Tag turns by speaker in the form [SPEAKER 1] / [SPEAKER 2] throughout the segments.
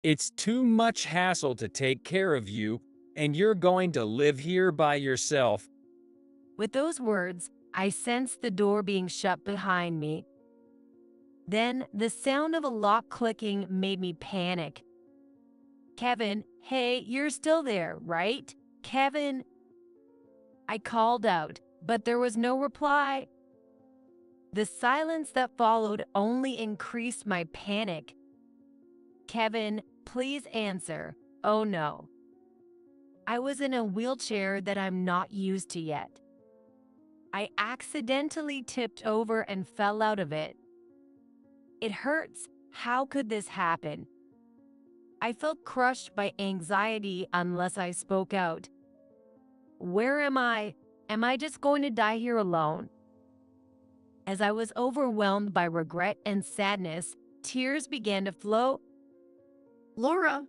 [SPEAKER 1] It's too much hassle to take care of you, and you're going to live here by yourself.
[SPEAKER 2] With those words, I sensed the door being shut behind me. Then, the sound of a lock clicking made me panic. Kevin, hey, you're still there, right? Kevin, I called out, but there was no reply. The silence that followed only increased my panic. Kevin, please answer. Oh no. I was in a wheelchair that I'm not used to yet. I accidentally tipped over and fell out of it. It hurts. How could this happen? I felt crushed by anxiety unless I spoke out. Where am I? Am I just going to die here alone? As I was overwhelmed by regret and sadness, tears began to flow.
[SPEAKER 3] Laura,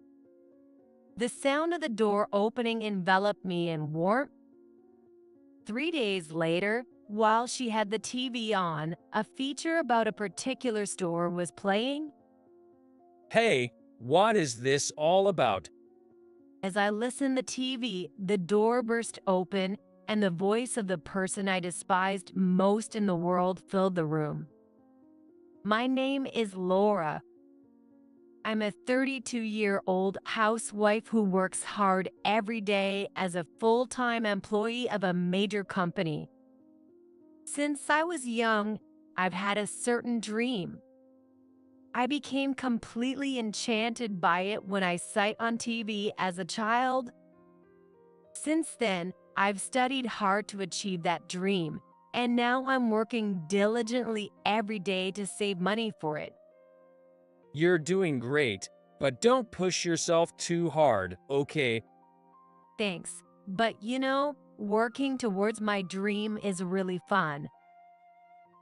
[SPEAKER 2] The sound of the door opening enveloped me in warmth. 3 days later, while she had the TV on, a feature about a particular store was playing.
[SPEAKER 1] Hey, what is this all about?
[SPEAKER 2] As I listened the TV, the door burst open and the voice of the person I despised most in the world filled the room. My name is Laura. I'm a 32-year-old housewife who works hard every day as a full-time employee of a major company. Since I was young, I've had a certain dream. I became completely enchanted by it when I saw it on TV as a child. Since then, I've studied hard to achieve that dream, and now I'm working diligently every day to save money for it.
[SPEAKER 1] You're doing great, but don't push yourself too hard, okay?
[SPEAKER 2] Thanks. But working towards my dream is really fun.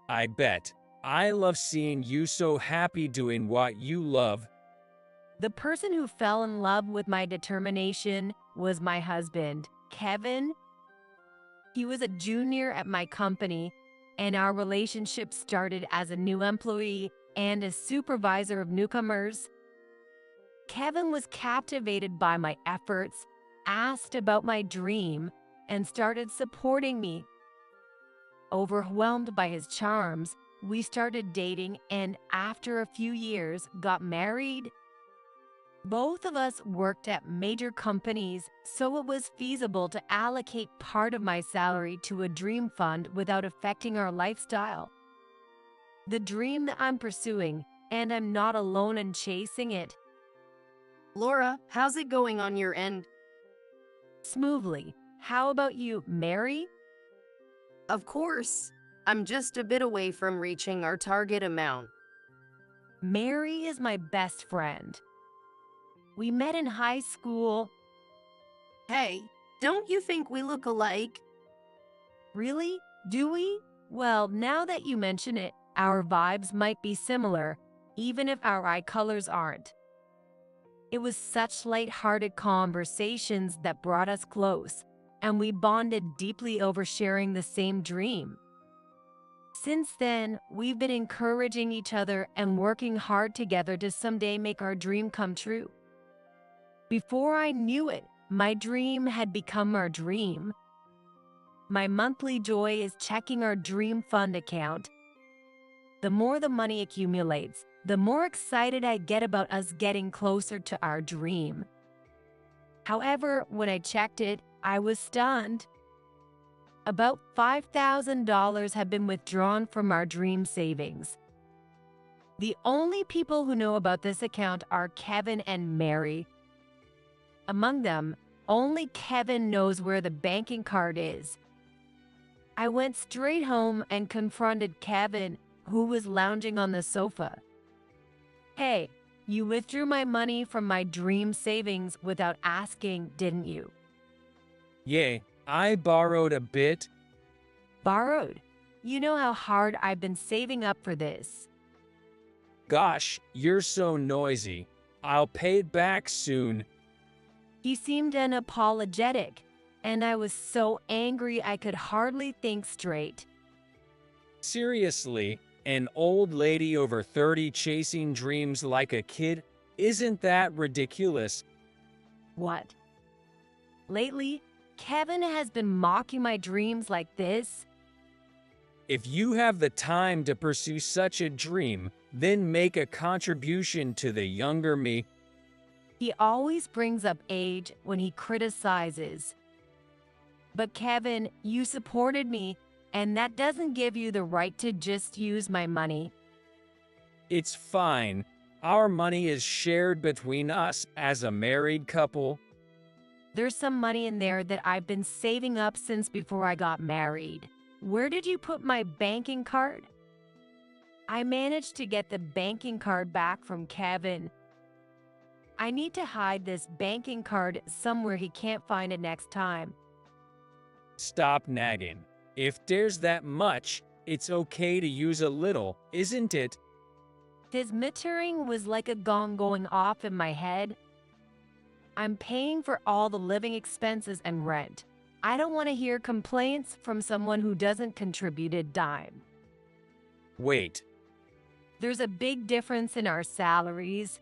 [SPEAKER 1] I bet. I love seeing you so happy doing what you love.
[SPEAKER 2] The person who fell in love with my determination was my husband, Kevin. He was a junior at my company, and our relationship started as a new employee and a supervisor of newcomers. Kevin was captivated by my efforts, asked about my dream, and started supporting me. Overwhelmed by his charms, we started dating and after a few years got married. Both of us worked at major companies, so it was feasible to allocate part of my salary to a dream fund without affecting our lifestyle. The dream that I'm pursuing, and I'm not alone in chasing it.
[SPEAKER 3] Laura, how's it going on your end?
[SPEAKER 2] Smoothly. How about you, Mary?
[SPEAKER 3] Of course. I'm just a bit away from reaching our target amount.
[SPEAKER 2] Mary is my best friend. We met in high school.
[SPEAKER 3] Hey, don't you think we look alike?
[SPEAKER 2] Really? Do we? Well, now that you mention it, our vibes might be similar, even if our eye colors aren't. It was such light-hearted conversations that brought us close, and we bonded deeply over sharing the same dream. Since then, we've been encouraging each other and working hard together to someday make our dream come true. Before I knew it, my dream had become our dream. My monthly joy is checking our dream fund account. The more the money accumulates, the more excited I get about us getting closer to our dream. However, when I checked it, I was stunned. About $5,000 have been withdrawn from our dream savings. The only people who know about this account are Kevin and Mary. Among them, only Kevin knows where the banking card is. I went straight home and confronted Kevin, who was lounging on the sofa. Hey, you withdrew my money from my dream savings without asking, didn't you?
[SPEAKER 1] Yeah, I borrowed a bit.
[SPEAKER 2] Borrowed? You know how hard I've been saving up for this.
[SPEAKER 1] Gosh, you're so noisy. I'll pay it back soon.
[SPEAKER 2] He seemed unapologetic, and I was so angry I could hardly think straight.
[SPEAKER 1] Seriously, an old lady over 30 chasing dreams like a kid? Isn't that ridiculous?
[SPEAKER 2] What? Lately, Kevin has been mocking my dreams like this.
[SPEAKER 1] If you have the time to pursue such a dream, then make a contribution to the younger me.
[SPEAKER 2] He always brings up age when he criticizes. But Kevin, you supported me, and that doesn't give you the right to just use my money.
[SPEAKER 1] It's fine. Our money is shared between us as a married couple.
[SPEAKER 2] There's some money in there that I've been saving up since before I got married. Where did you put my banking card? I managed to get the banking card back from Kevin. I need to hide this banking card somewhere he can't find it next time.
[SPEAKER 1] Stop nagging. If there's that much, it's okay to use a little, isn't it?
[SPEAKER 2] His metering was like a gong going off in my head. I'm paying for all the living expenses and rent. I don't want to hear complaints from someone who doesn't contribute a dime.
[SPEAKER 1] Wait,
[SPEAKER 2] There's a big difference in our salaries.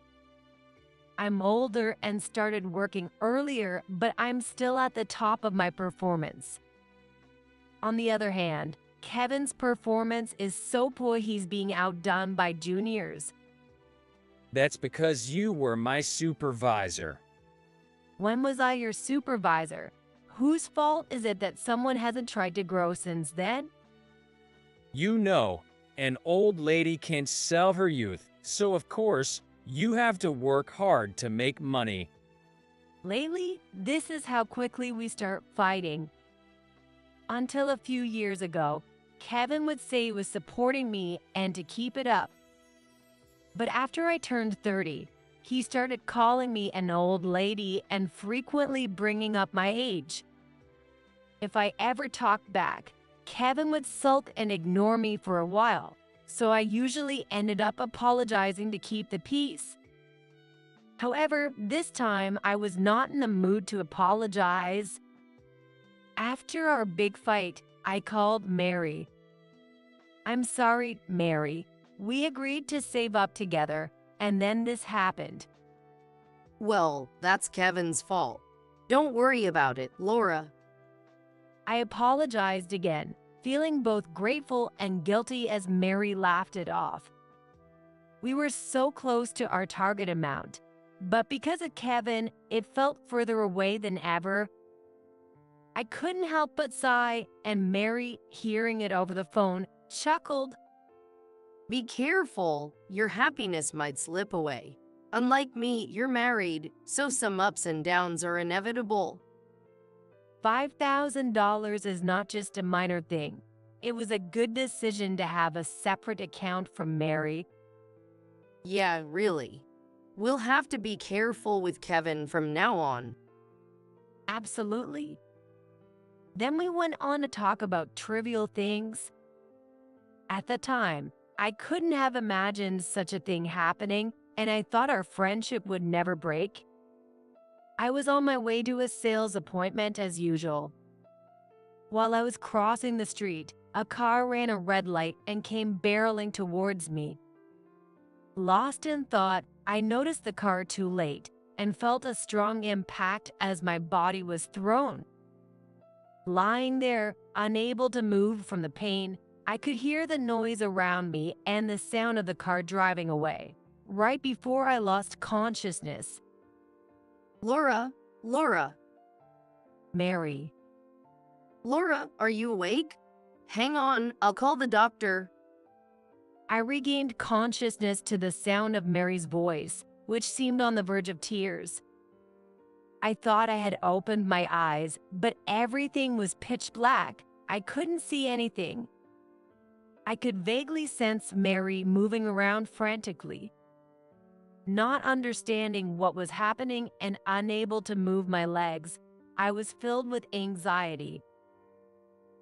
[SPEAKER 2] I'm older and started working earlier, but I'm still at the top of my performance. On the other hand, Kevin's performance is so poor he's being outdone by juniors.
[SPEAKER 1] that's because you were my supervisor.
[SPEAKER 2] When was I your supervisor? Whose fault is it that someone hasn't tried to grow since then?
[SPEAKER 1] You know, an old lady can't sell her youth, so of course, you have to work hard to make money.
[SPEAKER 2] Lately, this is how quickly we start fighting. Until a few years ago, Kevin would say he was supporting me and to keep it up. But after I turned 30, he started calling me an old lady and frequently bringing up my age. If I ever talked back, Kevin would sulk and ignore me for a while, so I usually ended up apologizing to keep the peace. However, this time I was not in the mood to apologize. After our big fight, I called Mary. I'm sorry, Mary. We agreed to save up together, and then this happened.
[SPEAKER 3] Well, that's Kevin's fault. Don't worry about it, Laura.
[SPEAKER 2] I apologized again, feeling both grateful and guilty as Mary laughed it off. We were so close to our target amount, but because of Kevin, it felt further away than ever. I couldn't help but sigh, and Mary, hearing it over the phone, chuckled.
[SPEAKER 3] Be careful, your happiness might slip away. Unlike me, you're married, so some ups and downs are inevitable.
[SPEAKER 2] $5,000 is not just a minor thing. It was a good decision to have a separate account from Mary.
[SPEAKER 3] Yeah, really. We'll have to be careful with Kevin from now on.
[SPEAKER 2] Absolutely. Then we went on to talk about trivial things. At the time, I couldn't have imagined such a thing happening, and I thought our friendship would never break. I was on my way to a sales appointment as usual. While I was crossing the street, a car ran a red light and came barreling towards me. Lost in thought, I noticed the car too late and felt a strong impact as my body was thrown. Lying there, unable to move from the pain, I could hear the noise around me and the sound of the car driving away, right before I lost consciousness.
[SPEAKER 3] Laura,
[SPEAKER 2] Mary.
[SPEAKER 3] Laura, are you awake? Hang on, I'll call the doctor.
[SPEAKER 2] I regained consciousness to the sound of Mary's voice, which seemed on the verge of tears. I thought I had opened my eyes, but everything was pitch black. I couldn't see anything. I could vaguely sense Mary moving around frantically. Not understanding what was happening and unable to move my legs, I was filled with anxiety.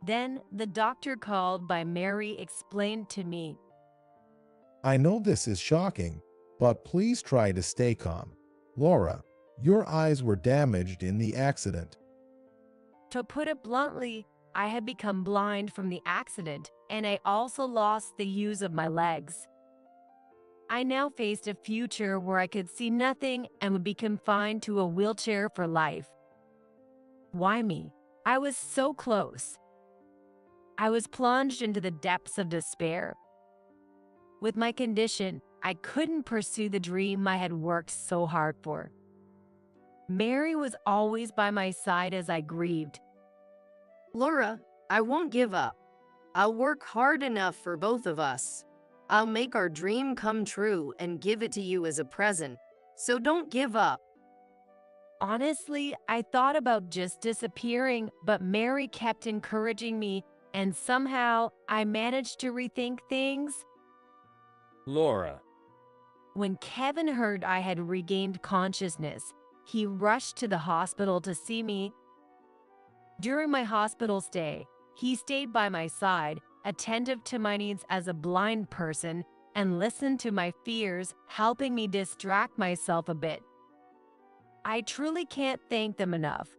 [SPEAKER 2] Then the doctor called by Mary explained to me.
[SPEAKER 4] I know this is shocking, but please try to stay calm. Laura, your eyes were damaged in the accident.
[SPEAKER 2] To put it bluntly, I had become blind from the accident, and I also lost the use of my legs. I now faced a future where I could see nothing and would be confined to a wheelchair for life. Why me? I was so close. I was plunged into the depths of despair. With my condition, I couldn't pursue the dream I had worked so hard for. Mary was always by my side as I grieved.
[SPEAKER 3] Laura, I won't give up. I'll work hard enough for both of us. I'll make our dream come true and give it to you as a present. So don't give up.
[SPEAKER 2] Honestly, I thought about just disappearing, but Mary kept encouraging me, and somehow I managed to rethink things.
[SPEAKER 1] Laura,
[SPEAKER 2] When Kevin heard I had regained consciousness, he rushed to the hospital to see me. During my hospital stay, he stayed by my side, attentive to my needs as a blind person, and listened to my fears, helping me distract myself a bit. I truly can't thank them enough.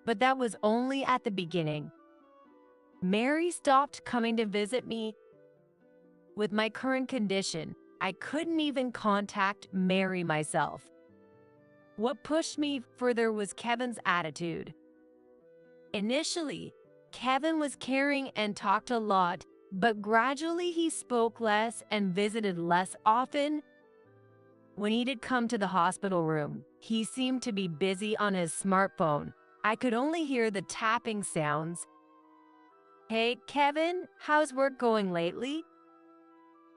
[SPEAKER 2] But that was only at the beginning. Mary stopped coming to visit me. With my current condition, I couldn't even contact Mary myself. What pushed me further was Kevin's attitude. Initially, Kevin was caring and talked a lot, but gradually he spoke less and visited less often. When he did come to the hospital room, he seemed to be busy on his smartphone. I could only hear the tapping sounds. Hey, Kevin, how's work going lately?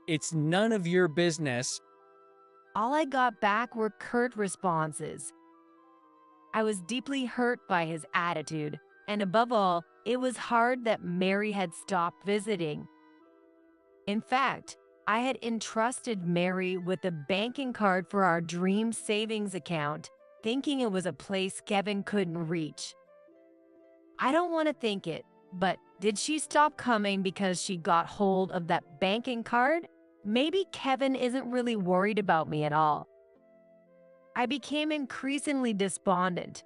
[SPEAKER 1] it's none of your business.
[SPEAKER 2] All I got back were curt responses. I was deeply hurt by his attitude, and above all, it was hard that Mary had stopped visiting. In fact, I had entrusted Mary with a banking card for our dream savings account, thinking it was a place Kevin couldn't reach. I don't want to think it, but did she stop coming because she got hold of that banking card? Maybe Kevin isn't really worried about me at all. I became increasingly despondent.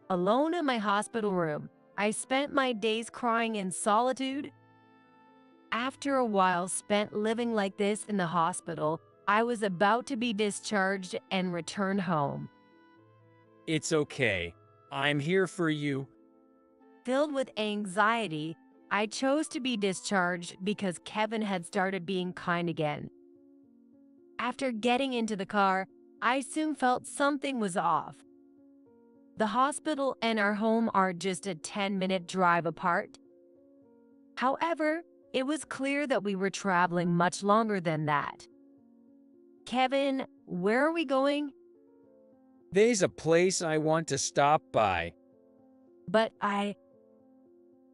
[SPEAKER 2] Alone in my hospital room, I spent my days crying in solitude. After a while spent living like this in the hospital, I was about to be discharged and return home.
[SPEAKER 1] It's okay. I'm here for you.
[SPEAKER 2] Filled with anxiety, I chose to be discharged because Kevin had started being kind again. After getting into the car, I soon felt something was off. The hospital and our home are just a 10-minute drive apart. However, it was clear that we were traveling much longer than that. Kevin, where are we going?
[SPEAKER 1] There's a place I want to stop by.
[SPEAKER 2] But I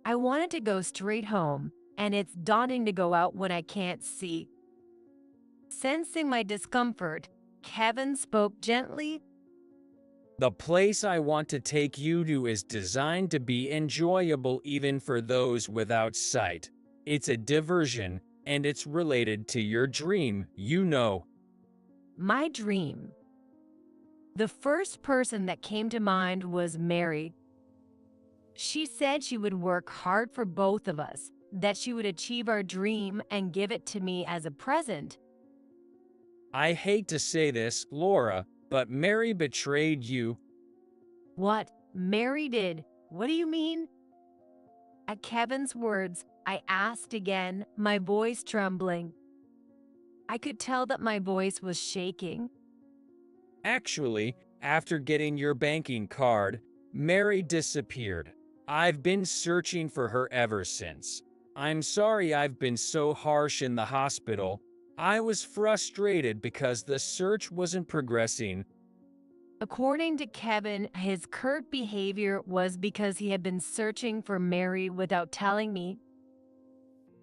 [SPEAKER 2] wanted to go straight home, and it's daunting to go out when I can't see. Sensing my discomfort, Kevin spoke gently.
[SPEAKER 1] The place I want to take you to is designed to be enjoyable even for those without sight. It's a diversion, and it's related to your dream, you know.
[SPEAKER 2] My dream. The first person that came to mind was Mary. She said she would work hard for both of us, that she would achieve our dream and give it to me as a present.
[SPEAKER 1] I hate to say this, Laura, but Mary betrayed you.
[SPEAKER 2] What? Mary did? What do you mean? At Kevin's words, I asked again, my voice trembling. I could tell that my voice was shaking.
[SPEAKER 1] Actually, after getting your banking card, Mary disappeared. I've been searching for her ever since. I'm sorry I've been so harsh in the hospital. I was frustrated because the search wasn't progressing.
[SPEAKER 2] According to Kevin, his curt behavior was because he had been searching for Mary without telling me.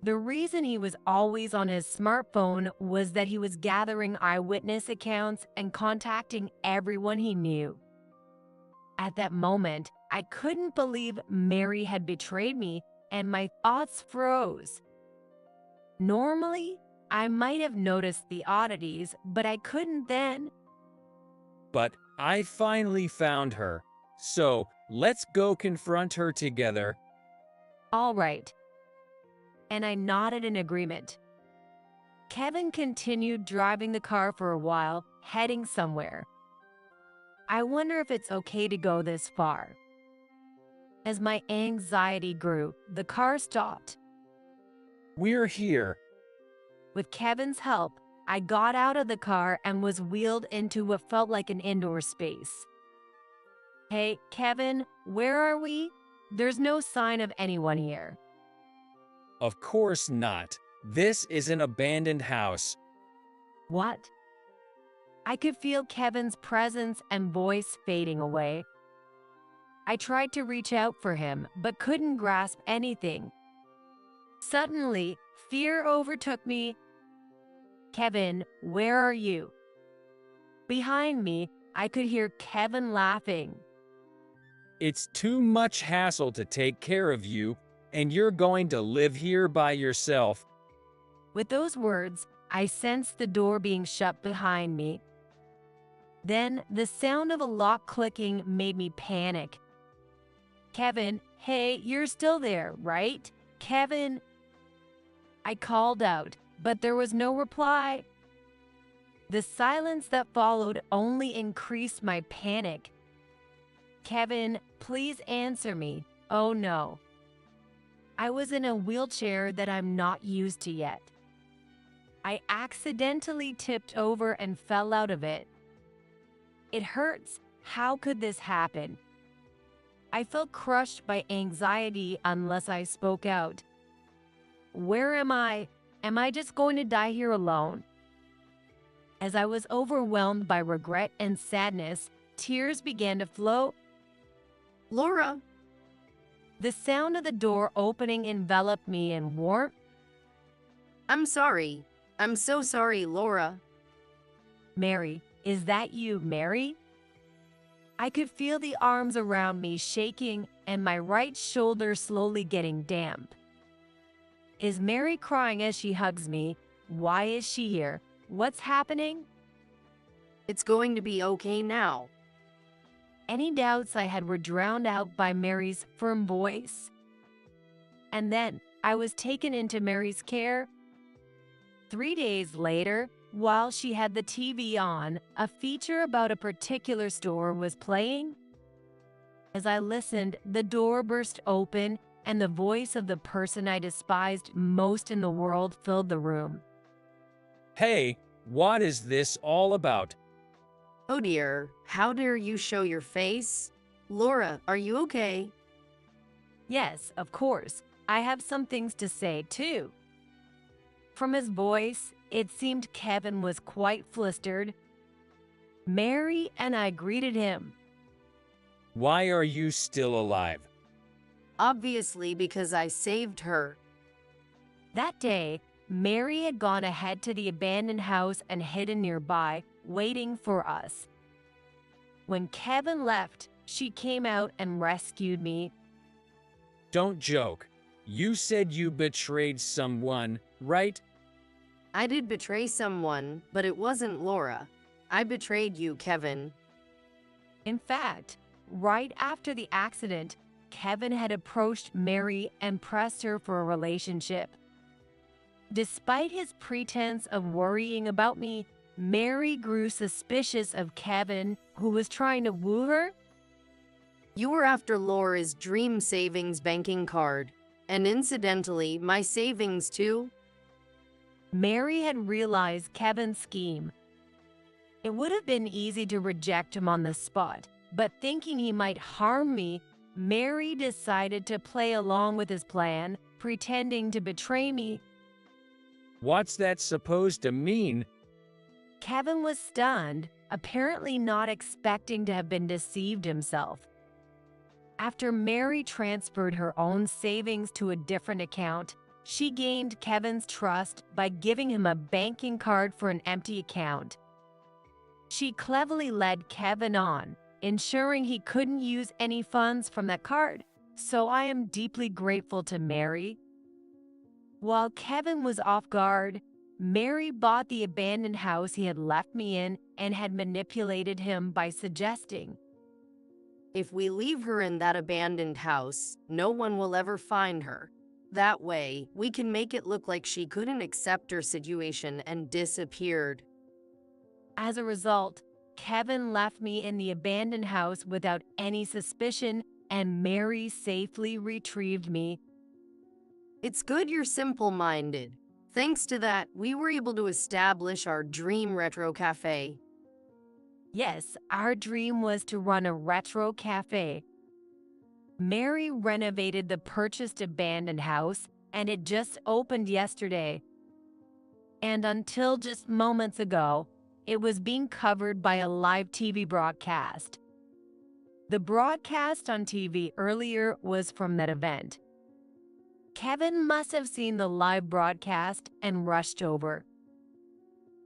[SPEAKER 2] The reason he was always on his smartphone was that he was gathering eyewitness accounts and contacting everyone he knew. At that moment, I couldn't believe Mary had betrayed me, and my thoughts froze. Normally, I might have noticed the oddities, but I couldn't then.
[SPEAKER 1] But I finally found her. So, let's go confront her together.
[SPEAKER 2] All right. And I nodded in agreement. Kevin continued driving the car for a while, heading somewhere. I wonder if it's okay to go this far. As my anxiety grew, the car stopped.
[SPEAKER 1] We're here.
[SPEAKER 2] With Kevin's help, I got out of the car and was wheeled into what felt like an indoor space. Hey, Kevin, where are we? There's no sign of anyone here.
[SPEAKER 1] Of course not. This is an abandoned house.
[SPEAKER 2] What? I could feel Kevin's presence and voice fading away. I tried to reach out for him, but couldn't grasp anything. Suddenly, fear overtook me. Kevin, where are you? Behind me, I could hear Kevin laughing.
[SPEAKER 1] It's too much hassle to take care of you, and you're going to live here by yourself.
[SPEAKER 2] With those words, I sensed the door being shut behind me. Then, the sound of a lock clicking made me panic. Kevin, hey, you're still there, right? Kevin? I called out, but there was no reply. The silence that followed only increased my panic. Kevin, please answer me. Oh no. I was in a wheelchair that I'm not used to yet. I accidentally tipped over and fell out of it. It hurts. How could this happen? I felt crushed by anxiety unless I spoke out. Where am I? Am I just going to die here alone? As I was overwhelmed by regret and sadness, tears began to flow.
[SPEAKER 3] Laura,
[SPEAKER 2] The sound of the door opening enveloped me in warmth.
[SPEAKER 3] I'm sorry. I'm so sorry, Laura.
[SPEAKER 2] Mary, is that you, Mary? I could feel the arms around me shaking and my right shoulder slowly getting damp. Is Mary crying as she hugs me? Why is she here? What's happening?
[SPEAKER 3] It's going to be okay now.
[SPEAKER 2] Any doubts I had were drowned out by Mary's firm voice. And then I was taken into Mary's care. 3 days later, while she had the TV on, a feature about a particular store was playing. As I listened, the door burst open and the voice of the person I despised most in the world filled the room.
[SPEAKER 1] Hey, what is this all about?
[SPEAKER 3] Oh dear, how dare you show your face? Laura, are you okay?
[SPEAKER 2] Yes, of course. I have some things to say, too. From his voice, it seemed Kevin was quite flustered. Mary and I greeted him.
[SPEAKER 1] Why are you still alive?
[SPEAKER 3] Obviously because I saved her.
[SPEAKER 2] That day, Mary had gone ahead to the abandoned house and hidden nearby, waiting for us. When Kevin left, she came out and rescued me.
[SPEAKER 1] Don't joke. You said you betrayed someone, right?
[SPEAKER 3] I did betray someone, but it wasn't Laura. I betrayed you, Kevin.
[SPEAKER 2] In fact, right after the accident, Kevin had approached Mary and pressed her for a relationship. Despite his pretense of worrying about me, Mary grew suspicious of Kevin, who was trying to woo her.
[SPEAKER 3] You were after Laura's dream savings banking card, and incidentally, my savings too.
[SPEAKER 2] Mary had realized Kevin's scheme. It would have been easy to reject him on the spot, but thinking he might harm me, Mary decided to play along with his plan, pretending to betray me.
[SPEAKER 1] What's that supposed to mean?
[SPEAKER 2] Kevin was stunned, apparently not expecting to have been deceived himself. After Mary transferred her own savings to a different account, she gained Kevin's trust by giving him a banking card for an empty account. She cleverly led Kevin on, ensuring he couldn't use any funds from that card, so I am deeply grateful to Mary. While Kevin was off guard, Mary bought the abandoned house he had left me in and had manipulated him by suggesting,
[SPEAKER 3] If we leave her in that abandoned house, no one will ever find her. That way, we can make it look like she couldn't accept her situation and disappeared.
[SPEAKER 2] As a result, Kevin left me in the abandoned house without any suspicion, and Mary safely retrieved me.
[SPEAKER 3] It's good you're simple-minded. Thanks to that, we were able to establish our dream retro cafe.
[SPEAKER 2] Yes, our dream was to run a retro cafe. Mary renovated the purchased abandoned house, and it just opened yesterday. And until just moments ago, it was being covered by a live TV broadcast. The broadcast on TV earlier was from that event. Kevin must have seen the live broadcast and rushed over.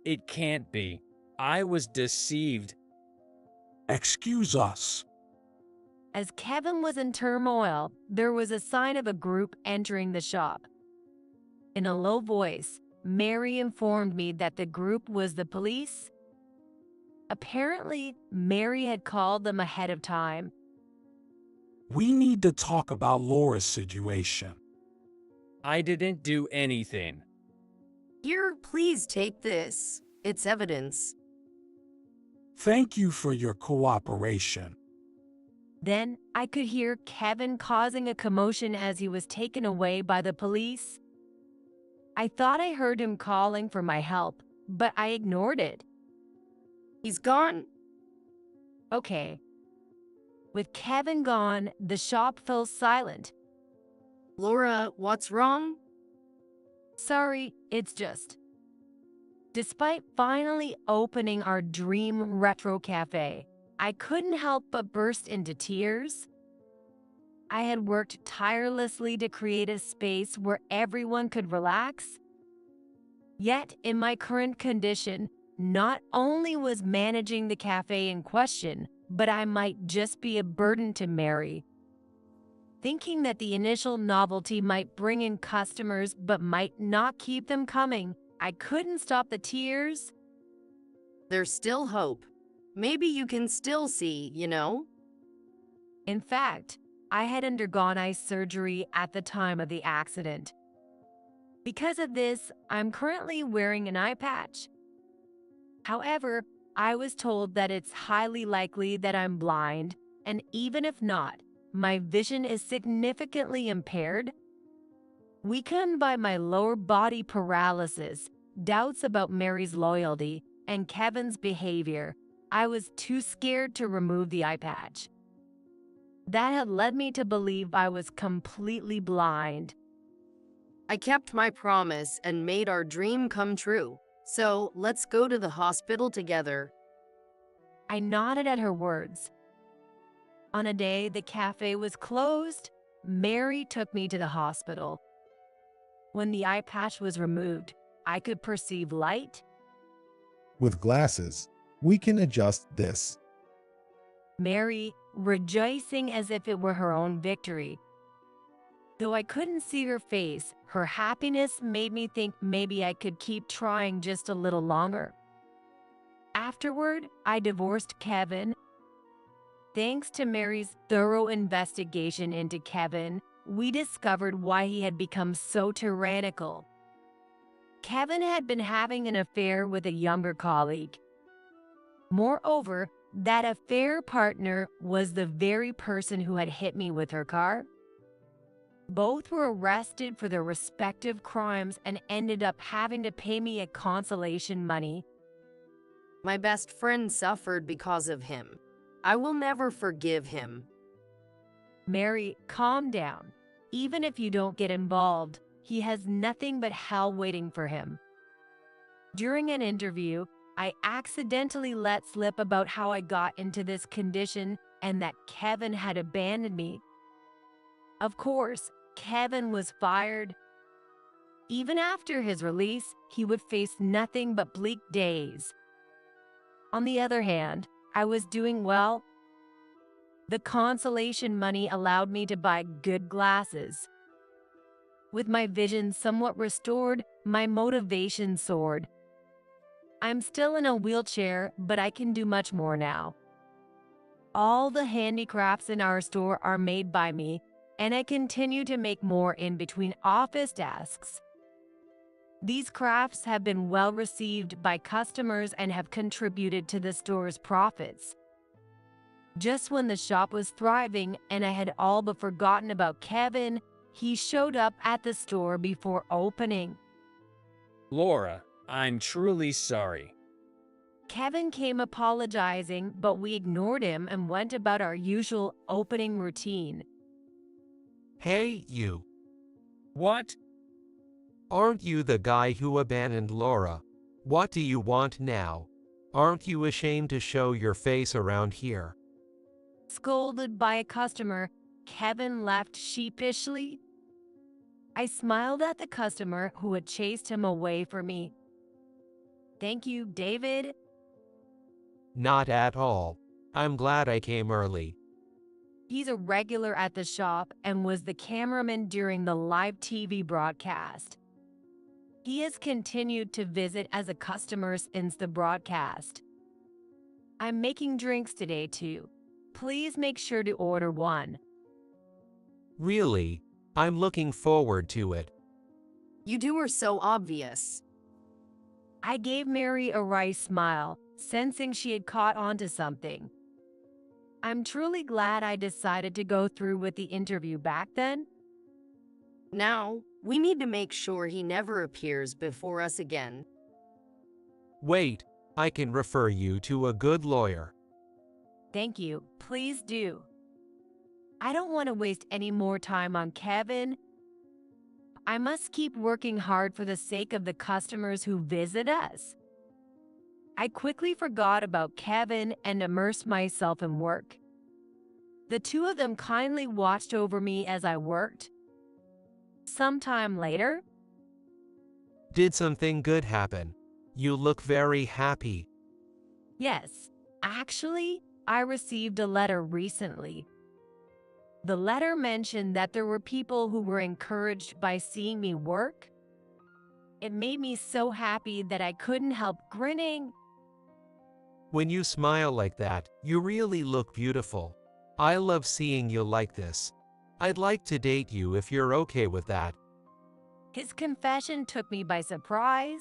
[SPEAKER 1] It can't be. I was deceived.
[SPEAKER 5] Excuse us.
[SPEAKER 2] As Kevin was in turmoil, there was a sign of a group entering the shop. In a low voice, Mary informed me that the group was the police. Apparently, Mary had called them ahead of time.
[SPEAKER 5] We need to talk about Laura's situation.
[SPEAKER 1] I didn't do anything.
[SPEAKER 3] Here, please take this. It's evidence.
[SPEAKER 5] Thank you for your cooperation.
[SPEAKER 2] Then I could hear Kevin causing a commotion as he was taken away by the police. I thought I heard him calling for my help, but I ignored it.
[SPEAKER 3] He's gone.
[SPEAKER 2] Okay. With Kevin gone, the shop fell silent.
[SPEAKER 3] Laura, what's wrong?
[SPEAKER 2] Sorry, it's just. Despite finally opening our dream retro cafe, I couldn't help but burst into tears. I had worked tirelessly to create a space where everyone could relax. Yet, in my current condition, not only was managing the cafe in question, but I might just be a burden to Mary. Thinking that the initial novelty might bring in customers but might not keep them coming, I couldn't stop the tears.
[SPEAKER 3] There's still hope. Maybe you can still see,
[SPEAKER 2] In fact, I had undergone eye surgery at the time of the accident. Because of this, I'm currently wearing an eye patch. However, I was told that it's highly likely that I'm blind, and even if not, my vision is significantly impaired. Weakened by my lower body paralysis, doubts about Mary's loyalty, and Kevin's behavior, I was too scared to remove the eye patch. That had led me to believe I was completely blind.
[SPEAKER 3] I kept my promise and made our dream come true. So, let's go to the hospital together.
[SPEAKER 2] I nodded at her words. On a day the cafe was closed, Mary took me to the hospital. When the eye patch was removed, I could perceive light.
[SPEAKER 4] With glasses, we can adjust this.
[SPEAKER 2] Mary, rejoicing as if it were her own victory. Though I couldn't see her face, her happiness made me think maybe I could keep trying just a little longer. Afterward, I divorced Kevin. Thanks to Mary's thorough investigation into Kevin, we discovered why he had become so tyrannical. Kevin had been having an affair with a younger colleague. Moreover, that affair partner was the very person who had hit me with her car. Both were arrested for their respective crimes and ended up having to pay me a consolation money.
[SPEAKER 3] My best friend suffered because of him. I will never forgive him.
[SPEAKER 2] Mary, calm down. Even if you don't get involved, he has nothing but hell waiting for him. During an interview, I accidentally let slip about how I got into this condition and that Kevin had abandoned me. Of course, Kevin was fired. Even after his release, he would face nothing but bleak days. On the other hand, I was doing well. The consolation money allowed me to buy good glasses. With my vision somewhat restored, my motivation soared. I'm still in a wheelchair, but I can do much more now. All the handicrafts in our store are made by me, and I continue to make more in between office tasks. These crafts have been well received by customers and have contributed to the store's profits. Just when the shop was thriving and I had all but forgotten about Kevin, he showed up at the store before opening.
[SPEAKER 1] Laura, I'm truly sorry.
[SPEAKER 2] Kevin came apologizing, but we ignored him and went about our usual opening routine.
[SPEAKER 6] Hey, you.
[SPEAKER 1] What?
[SPEAKER 6] Aren't you the guy who abandoned Laura? What do you want now? Aren't you ashamed to show your face around here?
[SPEAKER 2] Scolded by a customer, Kevin left sheepishly. I smiled at the customer who had chased him away from me. Thank you, David.
[SPEAKER 6] Not at all. I'm glad I came early.
[SPEAKER 2] He's a regular at the shop and was the cameraman during the live TV broadcast. He has continued to visit as a customer since the broadcast. I'm making drinks today too. Please make sure to order one.
[SPEAKER 6] Really? I'm looking forward to it.
[SPEAKER 3] You two are so obvious.
[SPEAKER 2] I gave Mary a wry smile, sensing she had caught on to something. I'm truly glad I decided to go through with the interview back then.
[SPEAKER 3] Now, we need to make sure he never appears before us again.
[SPEAKER 6] Wait, I can refer you to a good lawyer.
[SPEAKER 2] Thank you. Please do. I don't want to waste any more time on Kevin. I must keep working hard for the sake of the customers who visit us. I quickly forgot about Kevin and immersed myself in work. The two of them kindly watched over me as I worked. Sometime later,
[SPEAKER 6] Did something good happen? You look very happy.
[SPEAKER 2] yes, actually, I received a letter recently. The letter mentioned that there were people who were encouraged by seeing me work. It made me so happy that I couldn't help grinning.
[SPEAKER 6] When you smile like that, you really look beautiful. I love seeing you like this. I'd like to date you if you're okay with that.
[SPEAKER 2] His confession took me by surprise.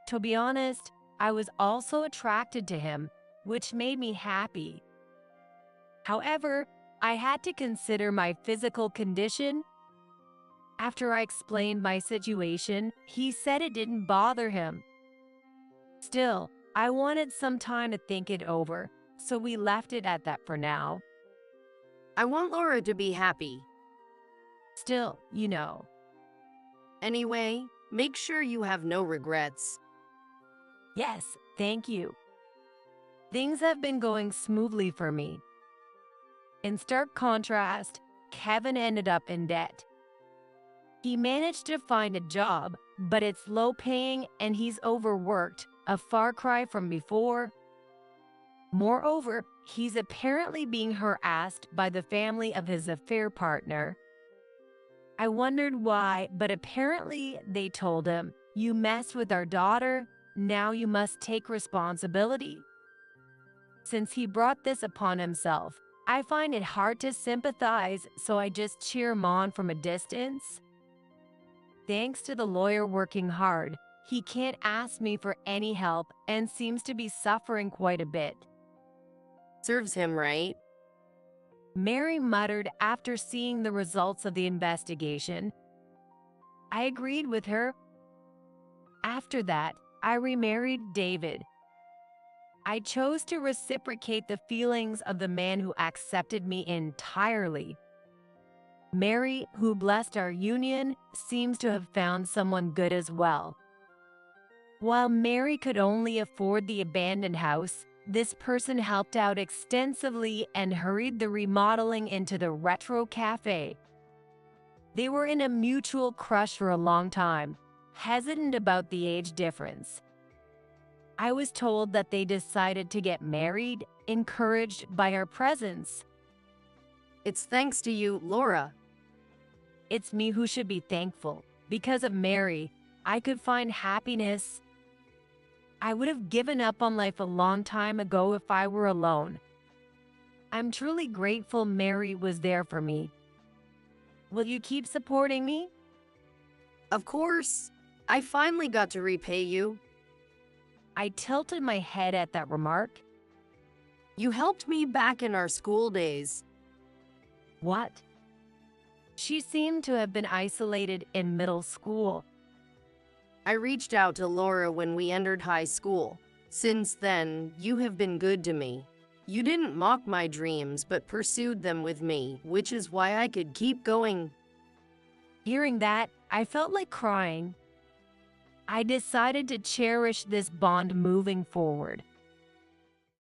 [SPEAKER 2] To be honest, I was also attracted to him, which made me happy. However, I had to consider my physical condition. After I explained my situation, he said it didn't bother him. Still, I wanted some time to think it over, so we left it at that for now.
[SPEAKER 3] I want Laura to be happy.
[SPEAKER 2] Still, you know.
[SPEAKER 3] Anyway, make sure you have no regrets.
[SPEAKER 2] Yes, thank you. Things have been going smoothly for me. In stark contrast, Kevin ended up in debt. He managed to find a job, but it's low paying and he's overworked, a far cry from before. Moreover, he's apparently being harassed by the family of his affair partner. I wondered why, but apparently they told him, "You messed with our daughter, now you must take responsibility." Since he brought this upon himself, I find it hard to sympathize, so I just cheer him on from a distance. Thanks to the lawyer working hard, he can't ask me for any help and seems to be suffering quite a bit.
[SPEAKER 3] Serves him right.
[SPEAKER 2] Mary muttered after seeing the results of the investigation. I agreed with her. After that, I remarried David. I chose to reciprocate the feelings of the man who accepted me entirely. Mary, who blessed our union, seems to have found someone good as well. While Mary could only afford the abandoned house, this person helped out extensively and hurried the remodeling into the retro cafe. They were in a mutual crush for a long time, hesitant about the age difference. I was told that they decided to get married, encouraged by our presence.
[SPEAKER 3] It's thanks to you, Laura.
[SPEAKER 2] It's me who should be thankful. Because of Mary, I could find happiness. I would have given up on life a long time ago if I were alone. I'm truly grateful Mary was there for me. Will you keep supporting me?
[SPEAKER 3] Of course, I finally got to repay you.
[SPEAKER 2] I tilted my head at that remark.
[SPEAKER 3] You helped me back in our school days.
[SPEAKER 2] What? She seemed to have been isolated in middle school.
[SPEAKER 3] I reached out to Laura when we entered high school. Since then, you have been good to me. You didn't mock my dreams but pursued them with me, which is why I could keep going.
[SPEAKER 2] Hearing that, I felt like crying. I decided to cherish this bond moving forward.